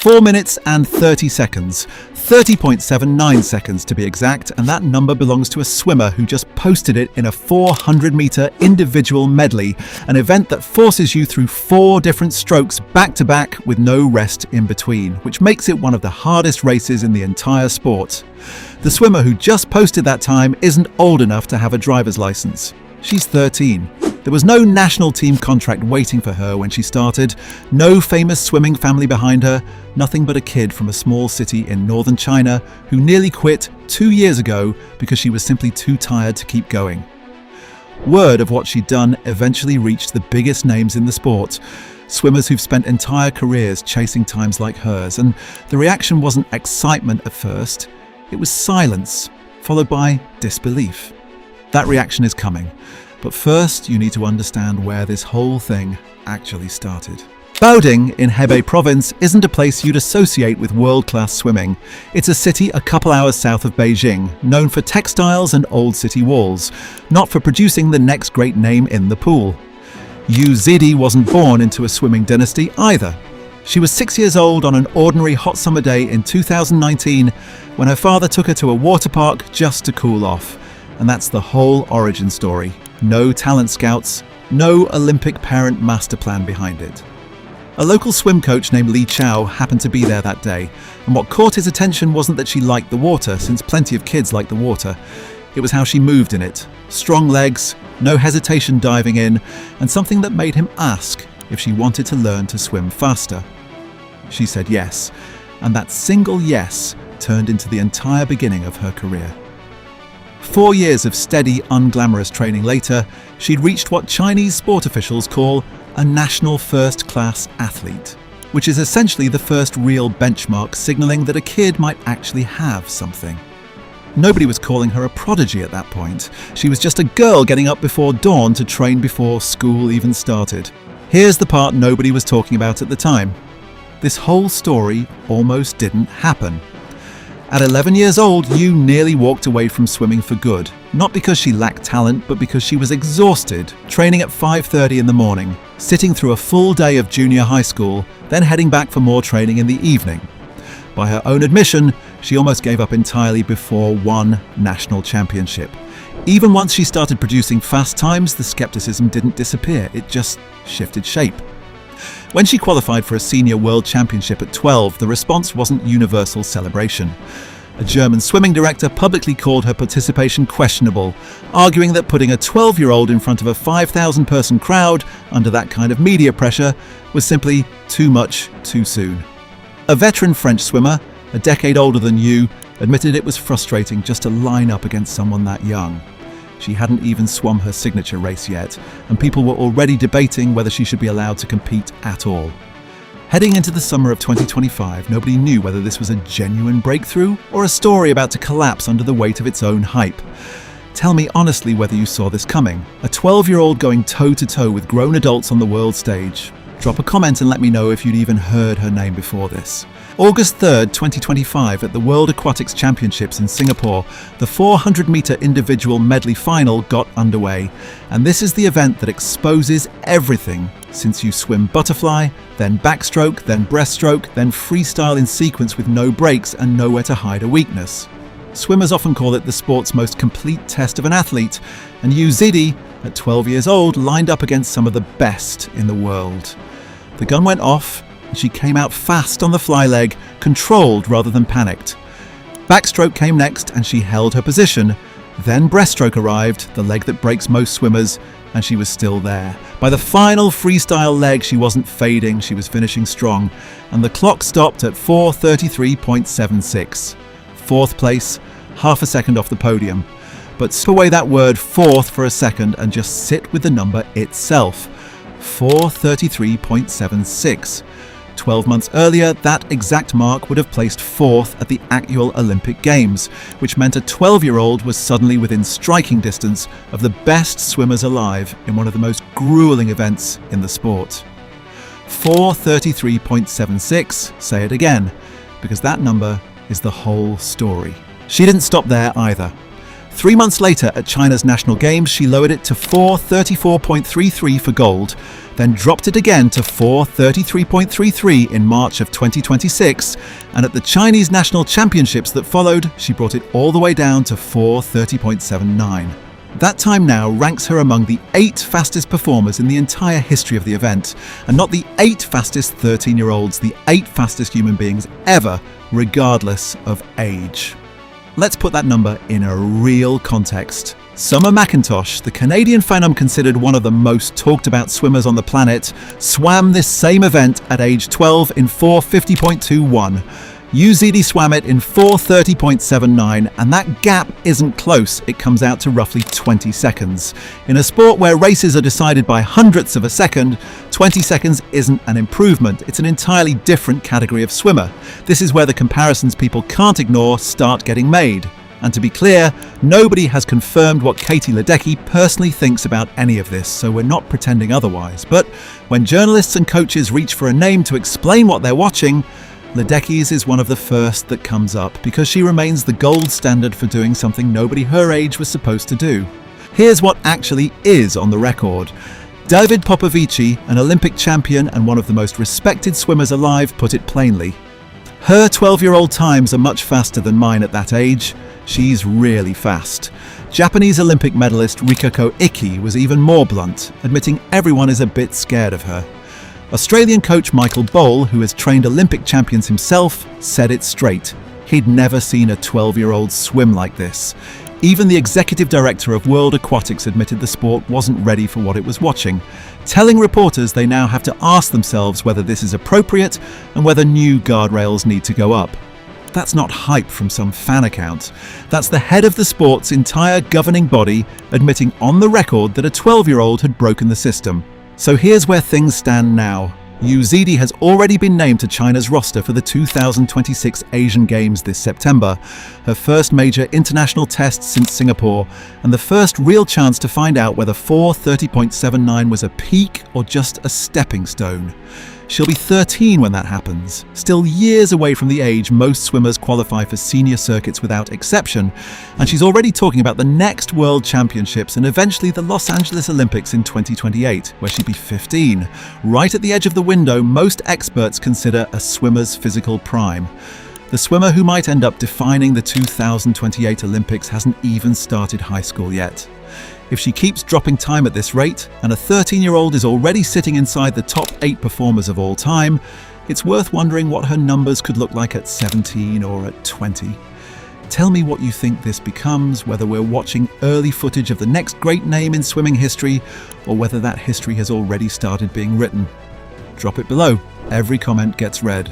4 minutes and 30 seconds. 30.79 seconds to be exact, and that number belongs to a swimmer who just posted it in a 400-meter individual medley, an event that forces you through 4 different strokes back-to-back with no rest in between, which makes it one of the hardest races in the entire sport. The swimmer who just posted that time isn't old enough to have a driver's license. She's 13. There was no national team contract waiting for her when she started, no famous swimming family behind her, nothing but a kid from a small city in northern China who nearly quit 2 years ago because she was simply too tired to keep going. Word of what she'd done eventually reached the biggest names in the sport, swimmers who've spent entire careers chasing times like hers, and the reaction wasn't excitement at first, it was silence, followed by disbelief. That reaction is coming. But first, you need to understand where this whole thing actually started. Baoding in Hebei province isn't a place you'd associate with world-class swimming. It's a city a couple hours south of Beijing, known for textiles and old city walls, not for producing the next great name in the pool. Yu Zidi wasn't born into a swimming dynasty either. She was 6 years old on an ordinary hot summer day in 2019 when her father took her to a water park just to cool off. And that's the whole origin story. No talent scouts, no Olympic parent master plan behind it. A local swim coach named Li Chao happened to be there that day, and what caught his attention wasn't that she liked the water, since plenty of kids like the water. It was how she moved in it. Strong legs, no hesitation diving in, and something that made him ask if she wanted to learn to swim faster. She said yes, and that single yes turned into the entire beginning of her career. 4 years of steady, unglamorous training later, she'd reached what Chinese sport officials call a national first-class athlete, which is essentially the first real benchmark signaling that a kid might actually have something. Nobody was calling her a prodigy at that point. She was just a girl getting up before dawn to train before school even started. Here's the part nobody was talking about at the time. This whole story almost didn't happen. At 11 years old, Yu nearly walked away from swimming for good, not because she lacked talent, but because she was exhausted, training at 5:30 in the morning, sitting through a full day of junior high school, then heading back for more training in the evening. By her own admission, she almost gave up entirely before one national championship. Even once she started producing fast times, the skepticism didn't disappear, it just shifted shape. When she qualified for a senior world championship at 12, the response wasn't universal celebration. A German swimming director publicly called her participation questionable, arguing that putting a 12-year-old in front of a 5,000-person crowd under that kind of media pressure was simply too much too soon. A veteran French swimmer, a decade older than Yu, admitted it was frustrating just to line up against someone that young. She hadn't even swum her signature race yet, and people were already debating whether she should be allowed to compete at all. Heading into the summer of 2025, nobody knew whether this was a genuine breakthrough or a story about to collapse under the weight of its own hype. Tell me honestly whether you saw this coming. A 12-year-old going toe-to-toe with grown adults on the world stage. Drop a comment and let me know if you'd even heard her name before this. August 3rd, 2025, at the World Aquatics Championships in Singapore, the 400-meter individual medley final got underway, and this is the event that exposes everything since you swim butterfly, then backstroke, then breaststroke, then freestyle in sequence with no breaks and nowhere to hide a weakness. Swimmers often call it the sport's most complete test of an athlete, and Yu Zidi, at 12 years old, lined up against some of the best in the world. The gun went off, and she came out fast on the fly leg, controlled rather than panicked. Backstroke came next, and she held her position. Then breaststroke arrived, the leg that breaks most swimmers, and she was still there. By the final freestyle leg, she wasn't fading, she was finishing strong, and the clock stopped at 4:33.76. Fourth place, half a second off the podium. But strip away that word fourth for a second and just sit with the number itself. 4:33.76. 12 months earlier, that exact mark would have placed fourth at the actual Olympic Games, which meant a 12-year-old was suddenly within striking distance of the best swimmers alive in one of the most grueling events in the sport. 4:33.76, say it again, because that number is the whole story. She didn't stop there either. 3 months later, at China's National Games, she lowered it to 4:34.33 for gold, then dropped it again to 4:33.33 in March of 2026, and at the Chinese National Championships that followed, she brought it all the way down to 4:30.79. That time now ranks her among the 8 fastest performers in the entire history of the event, and not the 8 fastest 13-year-olds, the 8 fastest human beings ever, regardless of age. Let's put that number in a real context. Summer McIntosh, the Canadian phenom considered one of the most talked about swimmers on the planet, swam this same event at age 12 in 4:50.21. Yu Zidi swam it in 4:30.79, and that gap isn't close. It comes out to roughly 20 seconds. In a sport where races are decided by hundredths of a second, 20 seconds isn't an improvement. It's an entirely different category of swimmer. This is where the comparisons people can't ignore start getting made. And to be clear, nobody has confirmed what Katie Ledecky personally thinks about any of this, so we're not pretending otherwise. But when journalists and coaches reach for a name to explain what they're watching, Ledecky's is one of the first that comes up because she remains the gold standard for doing something nobody her age was supposed to do. Here's what actually is on the record. David Popovici, an Olympic champion and one of the most respected swimmers alive, put it plainly. Her 12-year-old times are much faster than mine at that age. She's really fast. Japanese Olympic medalist Rikako Ikki was even more blunt, admitting everyone is a bit scared of her. Australian coach Michael Bohl, who has trained Olympic champions himself, said it straight. He'd never seen a 12-year-old swim like this. Even the executive director of World Aquatics admitted the sport wasn't ready for what it was watching, telling reporters they now have to ask themselves whether this is appropriate and whether new guardrails need to go up. That's not hype from some fan account. That's the head of the sport's entire governing body admitting on the record that a 12-year-old had broken the system. So here's where things stand now. Yu Zidi has already been named to China's roster for the 2026 Asian Games this September, her first major international test since Singapore, and the first real chance to find out whether 4:30.79 was a peak or just a stepping stone. She'll be 13 when that happens, still years away from the age most swimmers qualify for senior circuits without exception, and she's already talking about the next World Championships and eventually the Los Angeles Olympics in 2028, where she'll be 15, right at the edge of the window most experts consider a swimmer's physical prime. The swimmer who might end up defining the 2028 Olympics hasn't even started high school yet. If she keeps dropping time at this rate, and a 13-year-old is already sitting inside the top 8 performers of all time, it's worth wondering what her numbers could look like at 17 or at 20. Tell me what you think this becomes, whether we're watching early footage of the next great name in swimming history, or whether that history has already started being written. Drop it below. Every comment gets read.